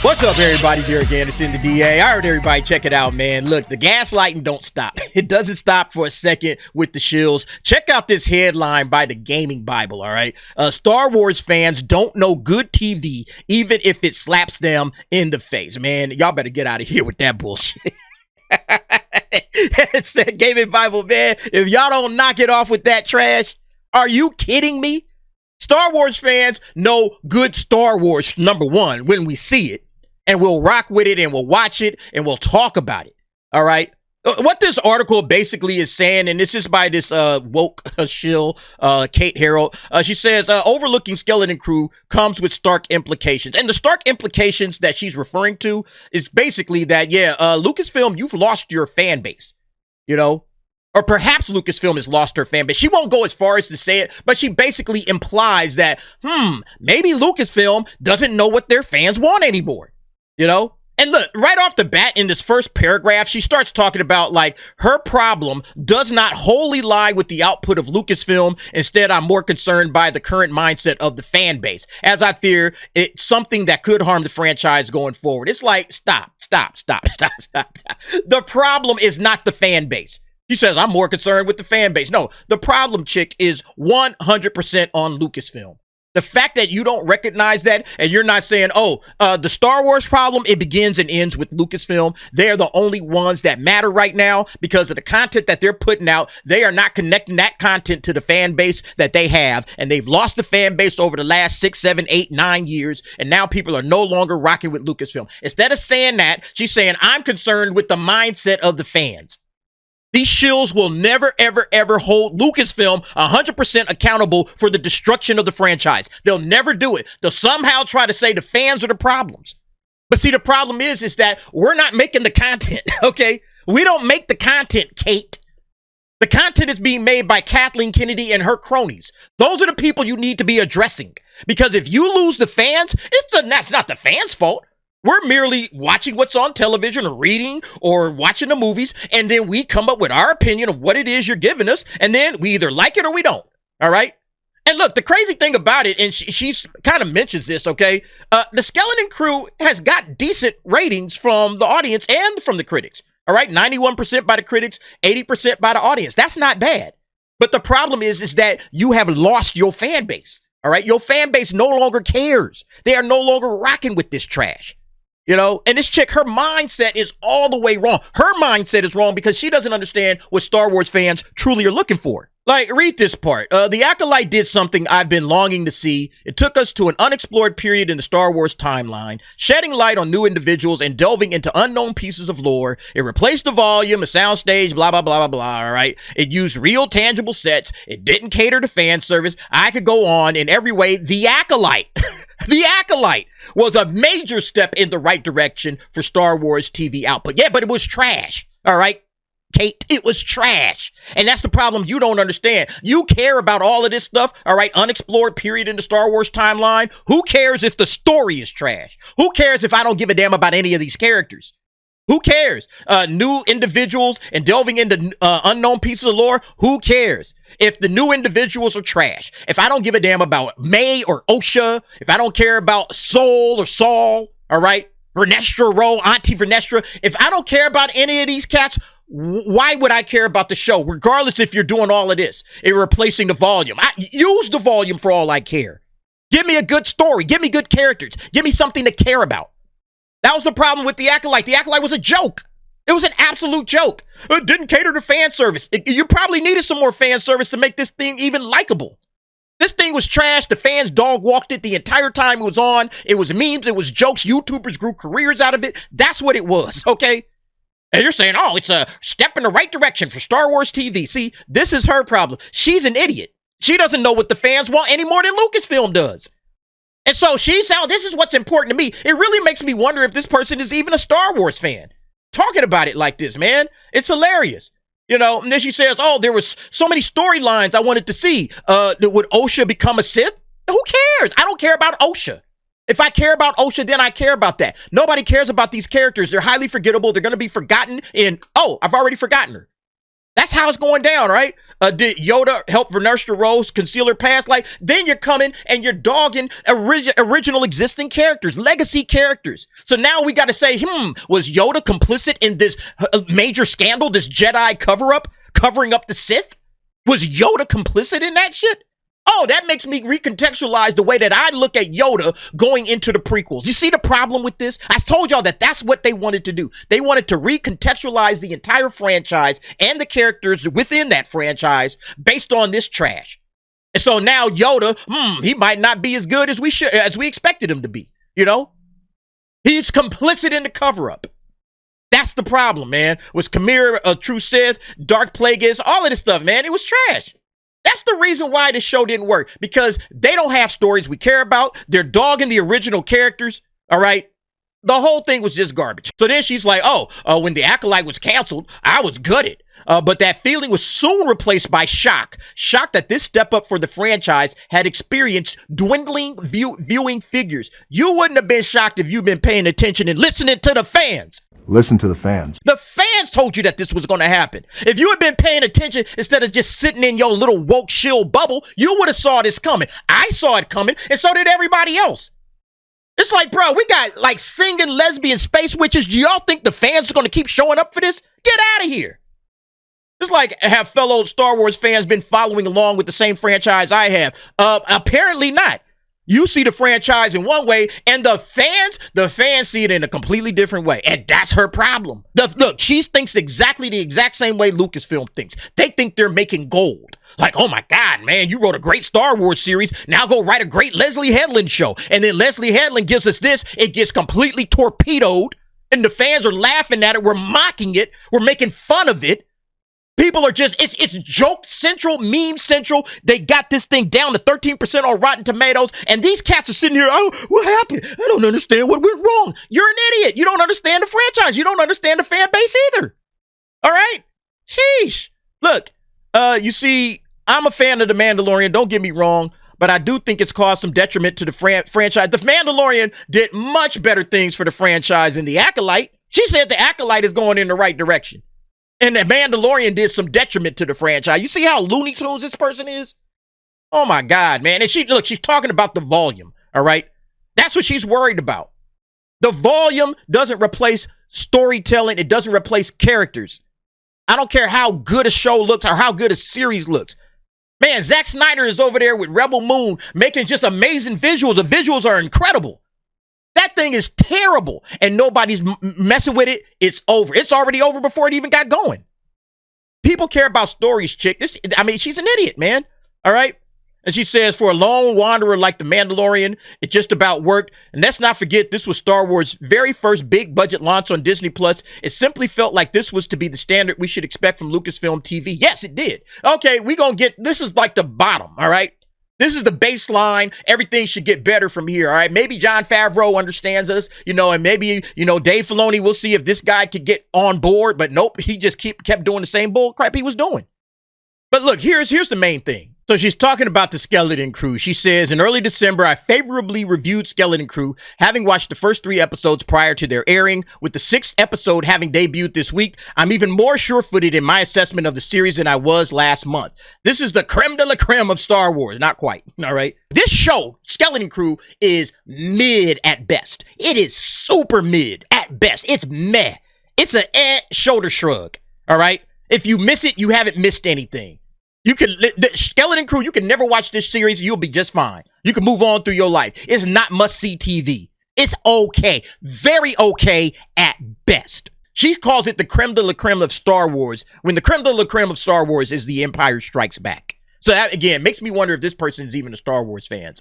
What's up, everybody? Derek Anderson, the DA. I heard everybody check it out, man. Look, the gaslighting don't stop. It doesn't stop for a second with the shills. Check out this headline by the Gaming Bible, all right? Star Wars fans don't know good TV, even if it slaps them in the face. Man, y'all better get out of here with that bullshit. It's that Gaming Bible, man. If y'all don't knock it off with that trash, are you kidding me? Star Wars fans know good Star Wars, number one, when we see it. And we'll rock with it and we'll watch it and we'll talk about it. All right. What this article basically is saying, and this is by this woke shill, Kate Harold. She says, overlooking Skeleton Crew comes with stark implications. And the stark implications that she's referring to is basically that, Lucasfilm, you've lost your fan base, you know, or perhaps Lucasfilm has lost her fan base. She won't go as far as to say it, but she basically implies that, maybe Lucasfilm doesn't know what their fans want anymore. You know? And look, right off the bat in this first paragraph, she starts talking about like her problem does not wholly lie with the output of Lucasfilm. Instead, I'm more concerned by the current mindset of the fan base, as I fear it's something that could harm the franchise going forward. It's like, stop. The problem is not the fan base. She says, I'm more concerned with the fan base. No, the problem, chick, is 100% on Lucasfilm. The fact that you don't recognize that and you're not saying, the Star Wars problem, it begins and ends with Lucasfilm. They're the only ones that matter right now because of the content that they're putting out. They are not connecting that content to the fan base that they have. And they've lost the fan base over the last 6, 7, 8, 9 years. And now people are no longer rocking with Lucasfilm. Instead of saying that, she's saying, I'm concerned with the mindset of the fans. These shills will never, ever, ever hold Lucasfilm 100% accountable for the destruction of the franchise. They'll never do it. They'll somehow try to say the fans are the problems. But see, the problem is that we're not making the content, okay? We don't make the content, Kate. The content is being made by Kathleen Kennedy and her cronies. Those are the people you need to be addressing. Because if you lose the fans, that's not the fans' fault. We're merely watching what's on television or reading or watching the movies, and then we come up with our opinion of what it is you're giving us, and then we either like it or we don't, all right? And look, the crazy thing about it, and she's kind of mentions this, okay? The Skeleton Crew has got decent ratings from the audience and from the critics, all right? 91% by the critics, 80% by the audience. That's not bad. But the problem is that you have lost your fan base, all right? Your fan base no longer cares. They are no longer rocking with this trash. You know, and this chick, her mindset is all the way wrong. Her mindset is wrong because she doesn't understand what Star Wars fans truly are looking for. Like, read this part. The Acolyte did something I've been longing to see. It took us to an unexplored period in the Star Wars timeline, shedding light on new individuals and delving into unknown pieces of lore. It replaced the volume, a soundstage, blah, blah, blah, blah, blah, all right? It used real, tangible sets. It didn't cater to fan service. I could go on in every way. The Acolyte, The Acolyte was a major step in the right direction for Star Wars TV output. Yeah, but it was trash, all right? Kate, it was trash. And that's the problem you don't understand. You care about all of this stuff, all right? Unexplored period in the Star Wars timeline. Who cares if the story is trash? Who cares if I don't give a damn about any of these characters? Who cares? New individuals and delving into unknown pieces of lore. Who cares? If the new individuals are trash, if I don't give a damn about May or Osha, if I don't care about Soul or Saul, all right? Vernestra Rowe, Auntie Vernestra. If I don't care about any of these cats, why would I care about the show? Regardless if you're doing all of this and replacing the volume. Use the volume for all I care. Give me a good story. Give me good characters. Give me something to care about. That was the problem with The Acolyte. The Acolyte was a joke. It was an absolute joke. It didn't cater to fan service. You probably needed some more fan service to make this thing even likable. This thing was trash. The fans dog walked it the entire time it was on. It was memes. It was jokes. YouTubers grew careers out of it. That's what it was, okay? And you're saying, oh, it's a step in the right direction for Star Wars TV. See, this is her problem. She's an idiot. She doesn't know what the fans want any more than Lucasfilm does. And so she's out, this is what's important to me. It really makes me wonder if this person is even a Star Wars fan. Talking about it like this, man. It's hilarious. You know, and then she says, oh, there was so many storylines I wanted to see. Would Osha become a Sith? Who cares? I don't care about Osha. If I care about Osha, then I care about that. Nobody cares about these characters. They're highly forgettable. They're going to be forgotten in, oh, I've already forgotten her. That's how it's going down, right? Did Yoda help Vernestra Rose conceal her past? Like, then you're coming and you're dogging original existing characters, legacy characters. So now we got to say, was Yoda complicit in this major scandal, this Jedi cover-up, covering up the Sith? Was Yoda complicit in that shit? Oh, that makes me recontextualize the way that I look at Yoda going into the prequels. You see the problem with this? I told y'all that that's what they wanted to do. They wanted to recontextualize the entire franchise and the characters within that franchise based on this trash. And so now Yoda, he might not be as good as we expected him to be. You know, he's complicit in the cover-up. That's the problem, man. Was Chimera a true Sith, Dark Plagueis, all of this stuff, man? It was trash. That's the reason why this show didn't work, because they don't have stories we care about. They're dogging the original characters, all right? The whole thing was just garbage. So then she's like, when the Acolyte was canceled, I was gutted. But that feeling was soon replaced by shock. Shock that this step up for the franchise had experienced dwindling viewing figures. You wouldn't have been shocked if you'd been paying attention and listening to the fans. Listen to the fans. The fans told you that this was going to happen. If you had been paying attention instead of just sitting in your little woke shill bubble, you would have saw this coming. I saw it coming, and so did everybody else. It's like, bro, we got like singing lesbian space witches. Do y'all think the fans are going to keep showing up for this? Get out of here. It's like, have fellow Star Wars fans been following along with the same franchise I have? Apparently not. You see the franchise in one way, and the fans see it in a completely different way. And that's her problem. Look, she thinks exactly the exact same way Lucasfilm thinks. They think they're making gold. Like, oh my God, man, you wrote a great Star Wars series. Now go write a great Leslie Headland show. And then Leslie Headland gives us this. It gets completely torpedoed. And the fans are laughing at it. We're mocking it. We're making fun of it. People are just, it's joke central, meme central. They got this thing down to 13% on Rotten Tomatoes. And these cats are sitting here, oh, what happened? I don't understand what went wrong. You're an idiot. You don't understand the franchise. You don't understand the fan base either. All right? Sheesh. Look, you see, I'm a fan of The Mandalorian. Don't get me wrong. But I do think it's caused some detriment to the franchise. The Mandalorian did much better things for the franchise than The Acolyte. She said The Acolyte is going in the right direction. And the Mandalorian did some detriment to the franchise. You see how Looney Tunes this person is? Oh my God, man. And she's talking about the volume, all right? That's what she's worried about. The volume doesn't replace storytelling. It doesn't replace characters. I don't care how good a show looks or how good a series looks. Man, Zack Snyder is over there with Rebel Moon making just amazing visuals. The visuals are incredible. That thing is terrible, and nobody's messing with it. It's over. It's already over before it even got going. People care about stories, chick. She's an idiot, man. All right? And she says, for a lone wanderer like The Mandalorian, it just about worked. And let's not forget, this was Star Wars' very first big-budget launch on Disney+. It simply felt like this was to be the standard we should expect from Lucasfilm TV. Yes, it did. Okay, this is like the bottom, all right? This is the baseline. Everything should get better from here, all right? Maybe Jon Favreau understands us, and maybe, Dave Filoni, we'll see if this guy could get on board. But nope, he just kept doing the same bull crap he was doing. But look, here's the main thing. So she's talking about the Skeleton Crew. She says, in early December, I favorably reviewed Skeleton Crew, having watched the first 3 episodes prior to their airing. With the 6th episode having debuted this week, I'm even more sure-footed in my assessment of the series than I was last month. This is the creme de la creme of Star Wars. Not quite, all right? This show, Skeleton Crew, is mid at best. It is super mid at best. It's meh. It's a shoulder shrug, all right? If you miss it, you haven't missed anything. The Skeleton Crew, you can never watch this series. You'll be just fine. You can move on through your life. It's not must-see TV. It's okay. Very okay at best. She calls it the creme de la creme of Star Wars, when the creme de la creme of Star Wars is The Empire Strikes Back. So that, again, makes me wonder if this person is even a Star Wars fan.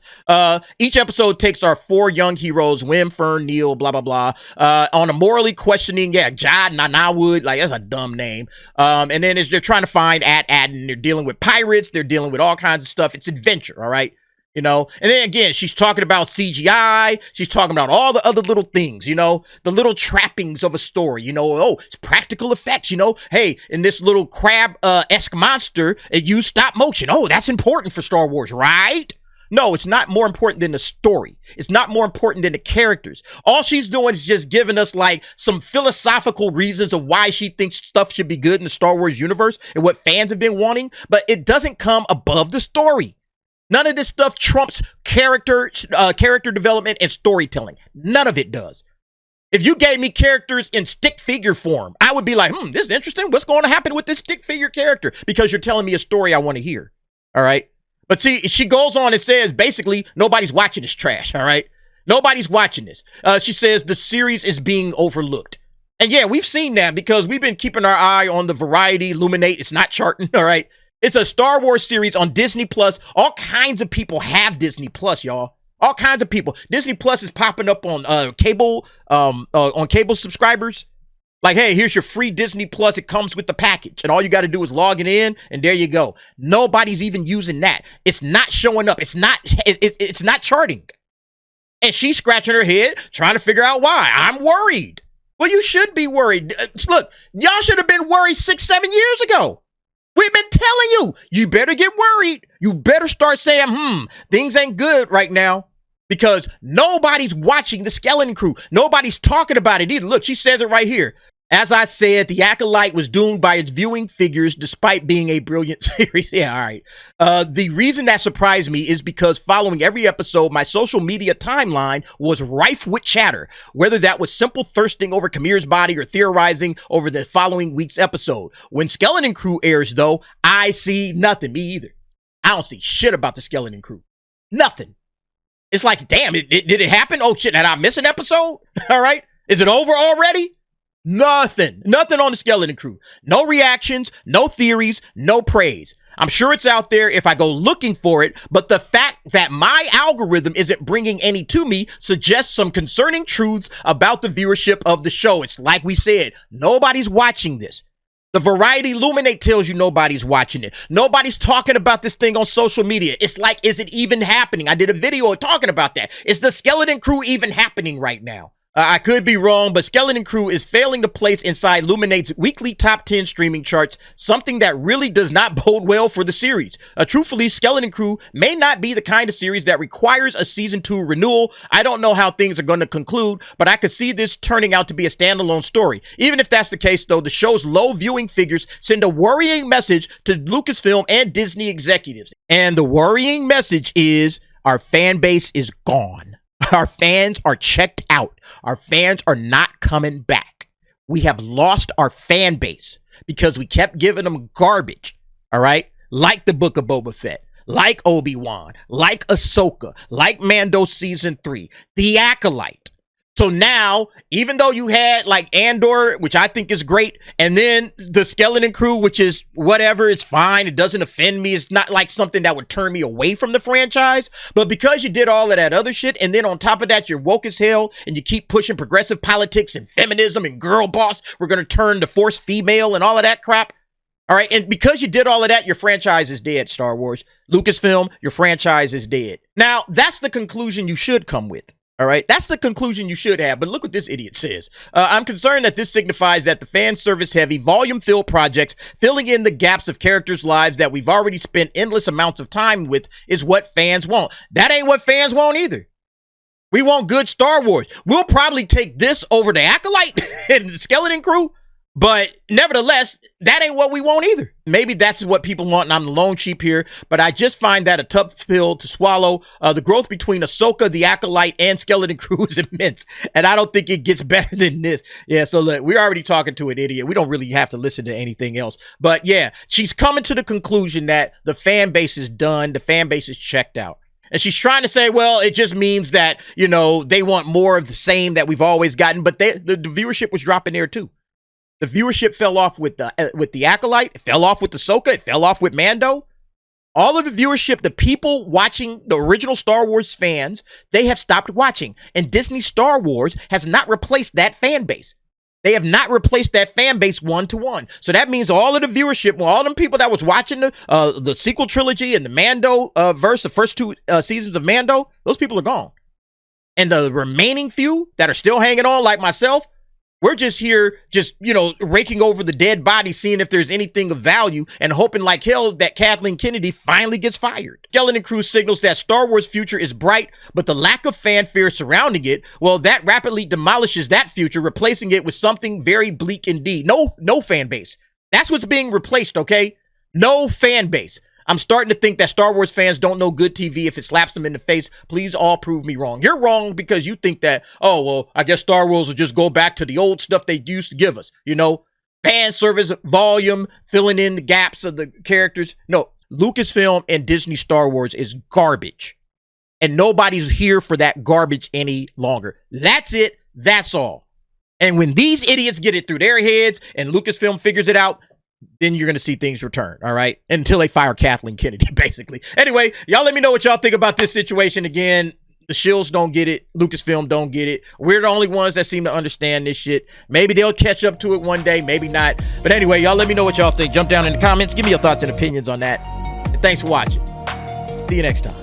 Each episode takes our 4 young heroes, Wim, Fern, Neil, blah, blah, blah, on a morally questioning, Jad Nanawood, like, that's a dumb name. And then they're trying to find Adden. They're dealing with pirates. They're dealing with all kinds of stuff. It's adventure, all right? And then again, she's talking about CGI. She's talking about all the other little things, the little trappings of a story, it's practical effects, hey, in this little crab-esque monster, it used stop motion. Oh, that's important for Star Wars, right? No, it's not more important than the story. It's not more important than the characters. All she's doing is just giving us like some philosophical reasons of why she thinks stuff should be good in the Star Wars universe and what fans have been wanting, but it doesn't come above the story. None of this stuff trumps character development and storytelling. None of it does. If you gave me characters in stick figure form, I would be like, this is interesting. What's going to happen with this stick figure character? Because you're telling me a story I want to hear. All right. But see, she goes on and says, basically, nobody's watching this trash. All right. Nobody's watching this. She says the series is being overlooked. And yeah, we've seen that because we've been keeping our eye on the Variety, Illuminate. It's not charting. All right. It's a Star Wars series on Disney Plus. All kinds of people have Disney Plus, y'all. All kinds of people. Disney Plus is popping up on cable subscribers. Like, hey, here's your free Disney Plus. It comes with the package. And all you got to do is log it in, and there you go. Nobody's even using that. It's not showing up. It's not charting. And she's scratching her head, trying to figure out why. I'm worried. Well, you should be worried. Look, y'all should have been worried 6-7 years ago. We've been telling you, you better get worried. You better start saying, things ain't good right now. Because nobody's watching the Skeleton Crew. Nobody's talking about it either. Look, she says it right here. As I said, The Acolyte was doomed by its viewing figures despite being a brilliant series. Yeah, all right. The reason that surprised me is because following every episode, my social media timeline was rife with chatter, whether that was simple thirsting over Kamir's body or theorizing over the following week's episode. When Skeleton Crew airs, though, I see nothing. Me either. I don't see shit about the Skeleton Crew. Nothing. It's like, damn, did it happen? Oh, shit, did I miss an episode? All right. Is it over already? Nothing on the Skeleton Crew. No reactions, no theories, no praise. I'm sure it's out there if I go looking for it, but the fact that my algorithm isn't bringing any to me suggests some concerning truths about the viewership of the show. It's like we said, nobody's watching this. The Variety Illuminate tells you nobody's watching it. Nobody's talking about this thing on social media. It's like, is it even happening? I did a video talking about that. Is the Skeleton Crew even happening right now? I could be wrong, but Skeleton Crew is failing to place inside Illuminate's weekly top 10 streaming charts, something that really does not bode well for the series. Truthfully, Skeleton Crew may not be the kind of series that requires a season 2 renewal. I don't know how things are going to conclude, but I could see this turning out to be a standalone story. Even if that's the case, though, the show's low viewing figures send a worrying message to Lucasfilm and Disney executives. And the worrying message is our fan base is gone. Our fans are checked out. Our fans are not coming back. We have lost our fan base because we kept giving them garbage, all right? Like the Book of Boba Fett, like Obi-Wan, like Ahsoka, like Mando Season 3, The Acolyte. So now, even though you had like Andor, which I think is great, and then the Skeleton Crew, which is whatever, it's fine. It doesn't offend me. It's not like something that would turn me away from the franchise. But because you did all of that other shit, and then on top of that, you're woke as hell, and you keep pushing progressive politics and feminism and girl boss, we're going to turn the Force female and all of that crap. All right. And because you did all of that, your franchise is dead, Star Wars. Lucasfilm, your franchise is dead. Now, that's the conclusion you should come with. All right, that's the conclusion you should have. But look what this idiot says. I'm concerned that this signifies that the fan service heavy, volume filled projects filling in the gaps of characters' lives that we've already spent endless amounts of time with is what fans want. That ain't what fans want either. We want good Star Wars. We'll probably take this over the Acolyte and the Skeleton Crew. But nevertheless, that ain't what we want either. Maybe that's what people want, and I'm the lone sheep here, but I just find that a tough pill to swallow. The growth between Ahsoka, the Acolyte, and Skeleton Crew is immense, and I don't think it gets better than this. Yeah, so look, we're already talking to an idiot. We don't really have to listen to anything else. But yeah, she's coming to the conclusion that the fan base is done, the fan base is checked out. And she's trying to say, well, it just means that, you know, they want more of the same that we've always gotten, but the viewership was dropping there too. The viewership fell off with the Acolyte. It fell off with Ahsoka. It fell off with Mando. All of the viewership, the people watching the original Star Wars fans, they have stopped watching. And Disney Star Wars has not replaced that fan base. They have not replaced that fan base one-to-one. So that means all of the viewership, all them people that was watching the sequel trilogy and the Mando verse, the first two seasons of Mando, those people are gone. And the remaining few that are still hanging on, like myself, We're just here, raking over the dead body, seeing if there's anything of value and hoping like hell that Kathleen Kennedy finally gets fired. Skeleton Crew signals that Star Wars' future is bright, but the lack of fanfare surrounding it, well, that rapidly demolishes that future, replacing it with something very bleak indeed. No fan base. That's what's being replaced, okay? No fan base. I'm starting to think that Star Wars fans don't know good TV if it slaps them in the face. Please all prove me wrong. You're wrong because you think that, oh, well, I guess Star Wars will just go back to the old stuff they used to give us. Fan service, volume, filling in the gaps of the characters. No, Lucasfilm and Disney Star Wars is garbage. And nobody's here for that garbage any longer. That's it. That's all. And when these idiots get it through their heads and Lucasfilm figures it out, then you're going to see things return, all right? Until they fire Kathleen Kennedy, basically. Anyway, y'all let me know what y'all think about this situation. Again, the shills don't get it. Lucasfilm don't get it. We're the only ones that seem to understand this shit. Maybe they'll catch up to it one day, maybe not. But anyway, y'all let me know what y'all think. Jump down in the comments. Give me your thoughts and opinions on that. And thanks for watching. See you next time.